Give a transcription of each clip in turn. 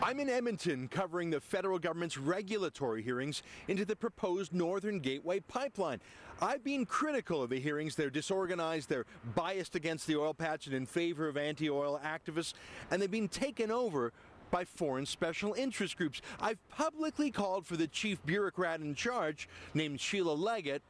I'm in Edmonton covering the federal government's regulatory hearings into the proposed Northern Gateway pipeline. I've been critical of the hearings. They're disorganized, they're biased against the oil patch and in favor of anti-oil activists, and they've been taken over by foreign special interest groups. I've publicly called for the chief bureaucrat in charge, named Sheila Leggett,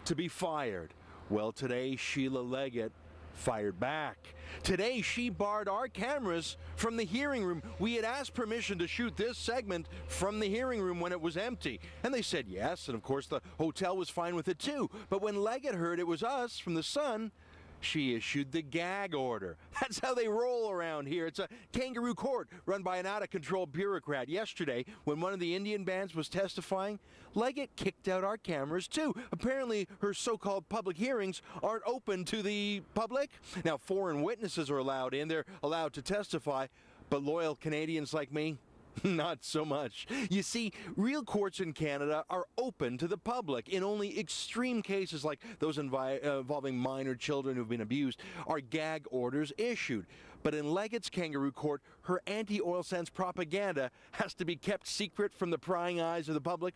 to be fired. Well, today, Sheila Leggett fired back. Today, she barred our cameras from the hearing room. We had asked permission to shoot this segment from the hearing room when it was empty, and they said yes, and of course the hotel was fine with it too. But when Leggett heard it was us from the Sun, she issued the gag order. That's how they roll around here. It's a kangaroo court run by an out-of-control bureaucrat. Yesterday, when one of the Indian bands was testifying, Leggett kicked out our cameras too. Apparently, her so-called public hearings aren't open to the public. Now, foreign witnesses are allowed in. They're allowed to testify. But loyal Canadians like me, not so much. You see, real courts in Canada are open to the public. In only extreme cases like those involving minor children who've been abused are gag orders issued. But in Leggett's kangaroo court, her anti-oil sands propaganda has to be kept secret from the prying eyes of the public.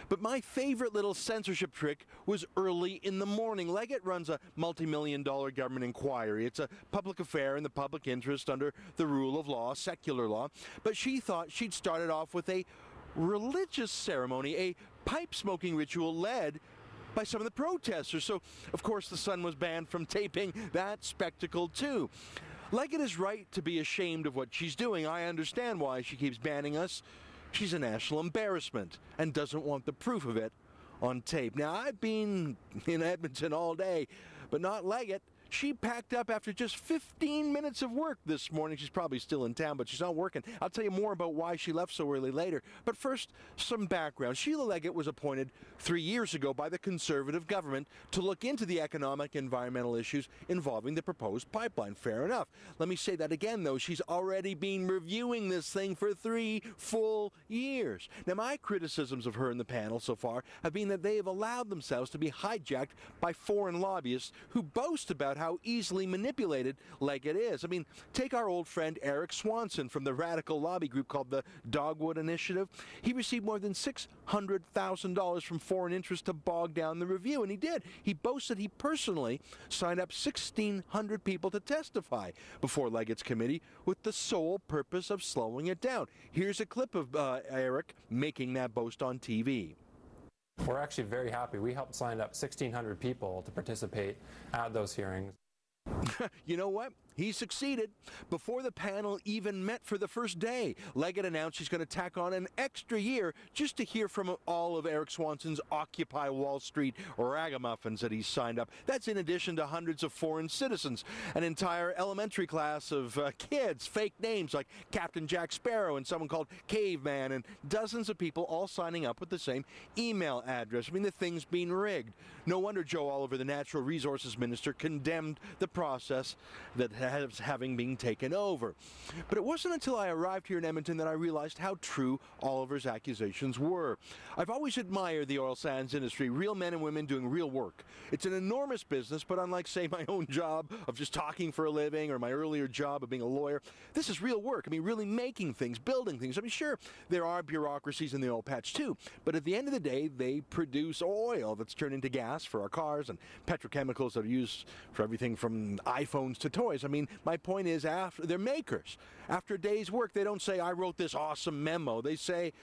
But my favorite little censorship trick was early in the morning. Leggett runs a multi-million-dollar government inquiry. It's a public affair in the public interest under the rule of law, secular law. But she thought she'd started off with a religious ceremony, a pipe-smoking ritual led by some of the protesters. So, of course, the Sun was banned from taping that spectacle, too. Leggett is right to be ashamed of what she's doing. I understand why she keeps banning us. She's a national embarrassment and doesn't want the proof of it on tape. Now, I've been in Edmonton all day, but not Leggett. She packed up after just 15 minutes of work this morning. She's probably still in town, but she's not working. I'll tell you more about why she left so early later. But first, some background. Sheila Leggett was appointed 3 years ago by the Conservative government to look into the economic environmental issues involving the proposed pipeline. Fair enough. Let me say that again, though. She's already been reviewing this thing for 3 full years. Now, my criticisms of her in the panel so far have been that they have allowed themselves to be hijacked by foreign lobbyists who boast about how easily manipulated Leggett is. I mean, take our old friend Eric Swanson from the radical lobby group called the Dogwood Initiative. He received more than $600,000 from foreign interests to bog down the review, and he did. He boasted he personally signed up 1,600 people to testify before Leggett's committee with the sole purpose of slowing it down. Here's a clip of Eric making that boast on TV. We're actually very happy. We helped sign up 1,600 people to participate at those hearings. You know what? He succeeded. Before the panel even met for the first day, Leggett announced she's going to tack on an extra year just to hear from all of Eric Swanson's Occupy Wall Street ragamuffins that he's signed up. That's in addition to hundreds of foreign citizens, an entire elementary class of kids, fake names like Captain Jack Sparrow and someone called Caveman, and dozens of people all signing up with the same email address. I mean, the thing's been rigged. No wonder Joe Oliver, the Natural Resources Minister, condemned the process that having been taken over. But it wasn't until I arrived here in Edmonton that I realized how true Oliver's accusations were. I've always admired the oil sands industry, real men and women doing real work. It's an enormous business, but unlike, say, my own job of just talking for a living or my earlier job of being a lawyer, this is real work. I mean, really making things, building things. I mean, sure, there are bureaucracies in the oil patch too, but at the end of the day, they produce oil that's turned into gas for our cars and petrochemicals that are used for everything from iPhones to toys. I mean, my point is, they're makers. After a day's work, they don't say, I wrote this awesome memo. They say,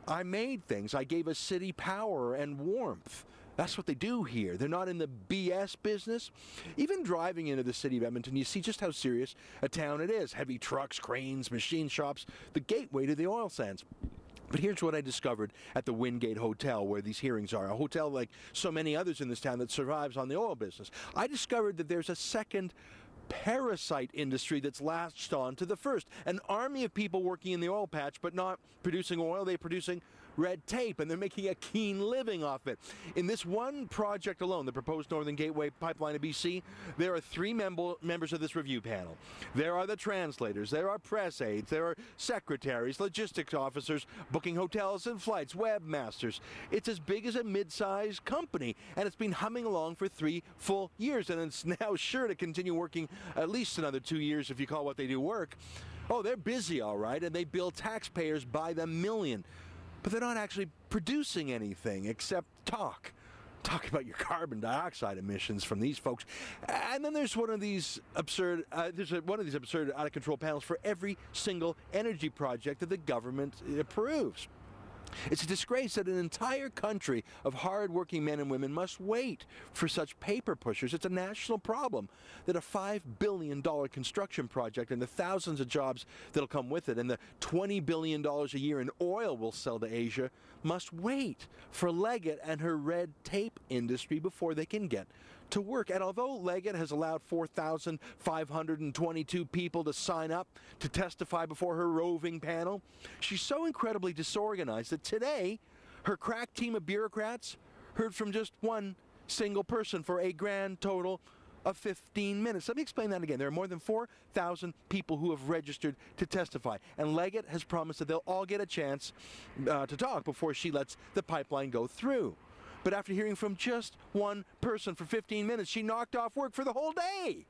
I made things. I gave a city power and warmth. That's what they do here. They're not in the BS business. Even driving into the city of Edmonton, you see just how serious a town it is. Heavy trucks, cranes, machine shops, the gateway to the oil sands. But here's what I discovered at the Wingate Hotel, where these hearings are, a hotel like so many others in this town that survives on the oil business. I discovered that there's a second parasite industry that's latched on to the first. An army of people working in the oil patch, but not producing oil. They're producing red tape, and they're making a keen living off it. In this one project alone, the proposed Northern Gateway pipeline in BC, there are 3 members of this review panel. There are the translators, there are press aides, there are secretaries, logistics officers, booking hotels and flights, webmasters. It's as big as a mid-sized company, and it's been humming along for 3 full years, and it's now sure to continue working at least another 2 years if you call what they do work. Oh, they're busy, all right, and they bill taxpayers by the million. But they're not actually producing anything except talk. Talk about your carbon dioxide emissions from these folks. And then there's one of these absurd, out of control panels for every single energy project that the government approves. It's a disgrace that an entire country of hard-working men and women must wait for such paper pushers. It's a national problem that a $5 billion construction project and the thousands of jobs that'll come with it and the $20 billion a year in oil we'll sell to Asia must wait for Leggett and her red tape industry before they can get to work. And although Leggett has allowed 4,522 people to sign up to testify before her roving panel, she's so incredibly disorganized that today her crack team of bureaucrats heard from just one single person for a grand total of 15 minutes. Let me explain that again. There are more than 4,000 people who have registered to testify, and Leggett has promised that they'll all get a chance to talk before she lets the pipeline go through. But after hearing from just one person for 15 minutes, she knocked off work for the whole day.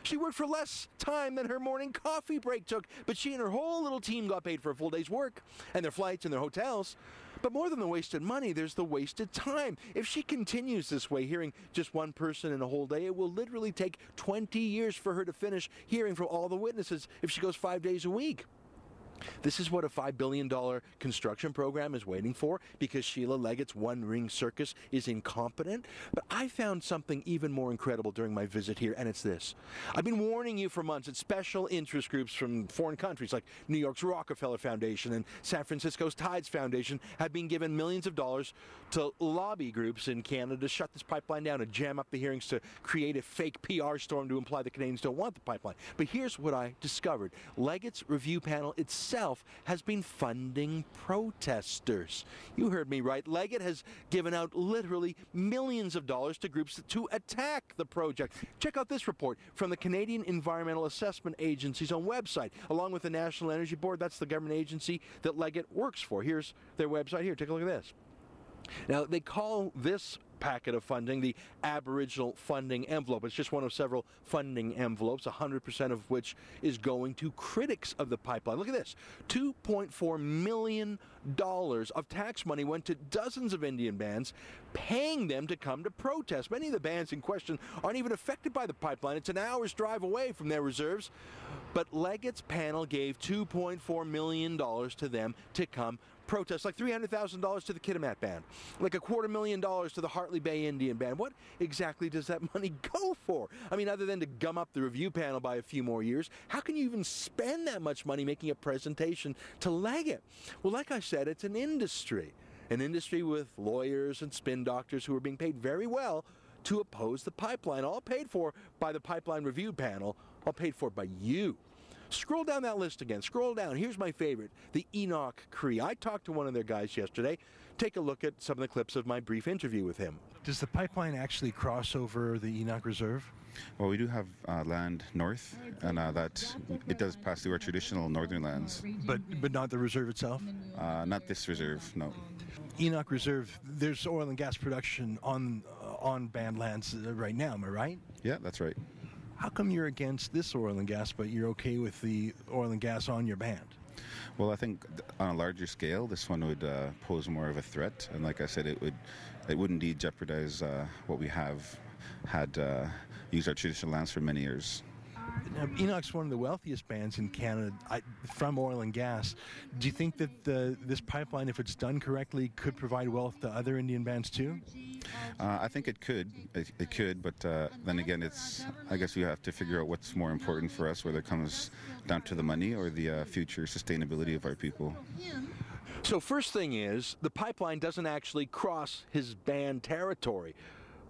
She worked for less time than her morning coffee break took, but she and her whole little team got paid for a full day's work, and their flights and their hotels. But more than the wasted money, there's the wasted time. If she continues this way, hearing just one person in a whole day, it will literally take 20 years for her to finish hearing from all the witnesses if she goes 5 days a week. This is what a $5 billion construction program is waiting for because Sheila Leggett's one-ring circus is incompetent. But I found something even more incredible during my visit here, and it's this. I've been warning you for months that special interest groups from foreign countries like New York's Rockefeller Foundation and San Francisco's Tides Foundation have been given millions of dollars to lobby groups in Canada to shut this pipeline down and jam up the hearings to create a fake PR storm to imply the Canadians don't want the pipeline. But here's what I discovered. Leggett's review panel itself has been funding protesters. You heard me right. Leggett has given out literally millions of dollars to groups to attack the project. Check out this report from the Canadian Environmental Assessment Agency's own website, along with the National Energy Board. That's the government agency that Leggett works for. Here's their website here. Take a look at this. Now, they call this packet of funding the Aboriginal funding envelope. It's just one of several funding envelopes, 100% of which is going to critics of the pipeline. Look at this. $2.4 million of tax money went to dozens of Indian bands, paying them to come to protest. Many of the bands in question aren't even affected by the pipeline. It's an hour's drive away from their reserves. But Leggett's panel gave $2.4 million to them to come protest, like $300,000 to the Kitimat Band, like $250,000 to the Hartley Bay Indian Band. What exactly does that money go for? I mean, other than to gum up the review panel by a few more years, how can you even spend that much money making a presentation to Leggett? Well, like I said, it's an industry with lawyers and spin doctors who are being paid very well to oppose the pipeline, all paid for by the pipeline review panel, all paid for by you. Scroll down that list again. Scroll down. Here's my favorite, the Enoch Cree. I talked to one of their guys yesterday. Take a look at some of the clips of my brief interview with him. Does the pipeline actually cross over the Enoch Reserve? Well, we do have land north, and that it does pass through our traditional northern lands. But not the reserve itself? Not this reserve, no. Enoch Reserve, there's oil and gas production on band lands right now, am I right? Yeah, that's right. How come you're against this oil and gas, but you're okay with the oil and gas on your band? Well, I think on a larger scale, this one would pose more of a threat, and like I said, it would indeed jeopardize what we have had used our traditional lands for many years. Now, Enoch's one of the wealthiest bands in Canada from oil and gas. Do you think that this pipeline, if it's done correctly, could provide wealth to other Indian bands too? I think it could. It could, but then again, I guess we have to figure out what's more important for us, whether it comes down to the money or the future sustainability of our people. So first thing is, the pipeline doesn't actually cross his band territory,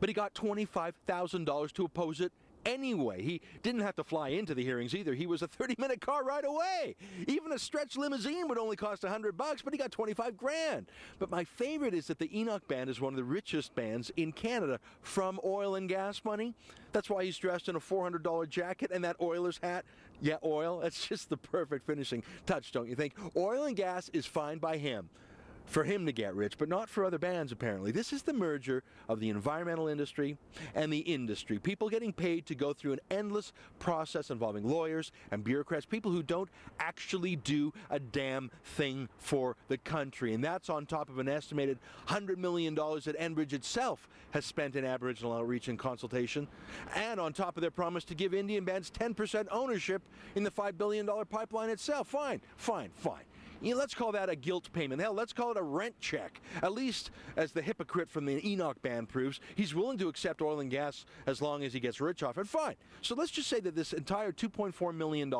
but he got $25,000 to oppose it anyway. He didn't have to fly into the hearings either. He was a 30-minute car ride away. Even a stretch limousine would only cost $100, but he got $25,000. But my favorite is that the Enoch Band is one of the richest bands in Canada from oil and gas money. That's why he's dressed in a $400 jacket and that Oilers hat. Yeah, oil. That's just the perfect finishing touch, don't you think? Oil and gas is fine by him. for him to get rich, but not for other bands, apparently. This is the merger of the environmental industry and the industry. People getting paid to go through an endless process involving lawyers and bureaucrats, people who don't actually do a damn thing for the country. And that's on top of an estimated $100 million that Enbridge itself has spent in Aboriginal outreach and consultation, and on top of their promise to give Indian bands 10% ownership in the $5 billion pipeline itself. Fine. You know, let's call that a guilt payment. Hell, let's call it a rent check. At least, as the hypocrite from the Enoch band proves, he's willing to accept oil and gas as long as he gets rich off it. Fine. So let's just say that this entire $2.4 million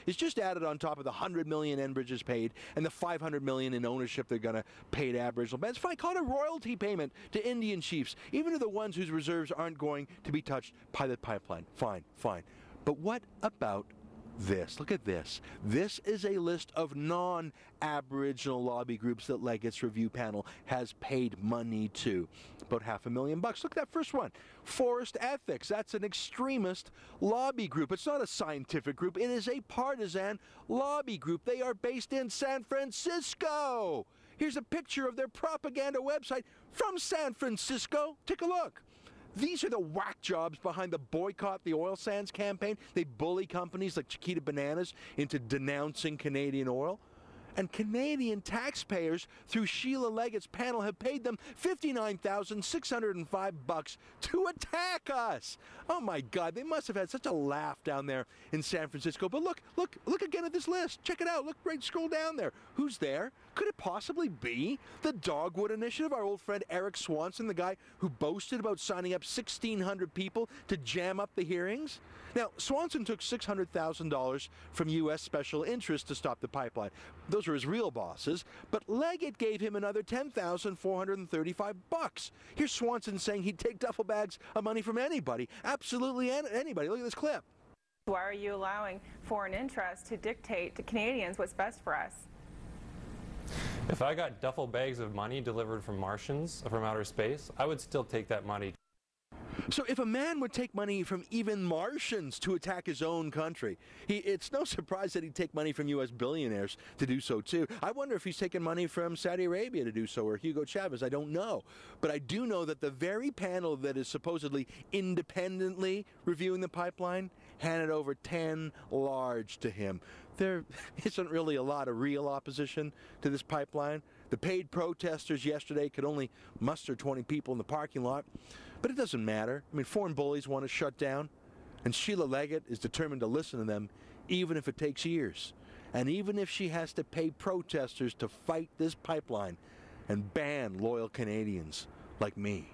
is just added on top of the $100 million Enbridge has paid and the $500 million in ownership they're going to pay to Aboriginal bands. Fine, call it a royalty payment to Indian chiefs, even to the ones whose reserves aren't going to be touched by the pipeline. Fine. But what about this? Look at this. This is a list of non-Aboriginal lobby groups that Leggett's review panel has paid money to. About $500,000. Look at that first one. Forest Ethics. That's an extremist lobby group. It's not a scientific group. It is a partisan lobby group. They are based in San Francisco. Here's a picture of their propaganda website from San Francisco. Take a look. These are the whack jobs behind the Boycott the Oil Sands campaign. They bully companies like Chiquita Bananas into denouncing Canadian oil. And Canadian taxpayers, through Sheila Leggett's panel, have paid them $59,605 to attack us. Oh my God, they must have had such a laugh down there in San Francisco. But look again at this list. Check it out. Look, right, scroll down there. Who's there? Could it possibly be the Dogwood Initiative? Our old friend Eric Swanson, the guy who boasted about signing up 1,600 people to jam up the hearings? Now, Swanson took $600,000 from U.S. special interests to stop the pipeline. Those were his real bosses, but Leggett gave him another $10,435. Here's Swanson saying he'd take duffel bags of money from anybody, absolutely anybody. Look at this clip. Why are you allowing foreign interests to dictate to Canadians what's best for us? If I got duffel bags of money delivered from Martians, from outer space, I would still take that money. So if a man would take money from even Martians to attack his own country, it's no surprise that he'd take money from U.S. billionaires to do so too. I wonder if he's taken money from Saudi Arabia to do so, or Hugo Chavez. I don't know. But I do know that the very panel that is supposedly independently reviewing the pipeline handed over 10 large to him. There isn't really a lot of real opposition to this pipeline. The paid protesters yesterday could only muster 20 people in the parking lot. But it doesn't matter. I mean, foreign bullies want to shut down, and Sheila Leggett is determined to listen to them, even if it takes years. And even if she has to pay protesters to fight this pipeline and ban loyal Canadians like me.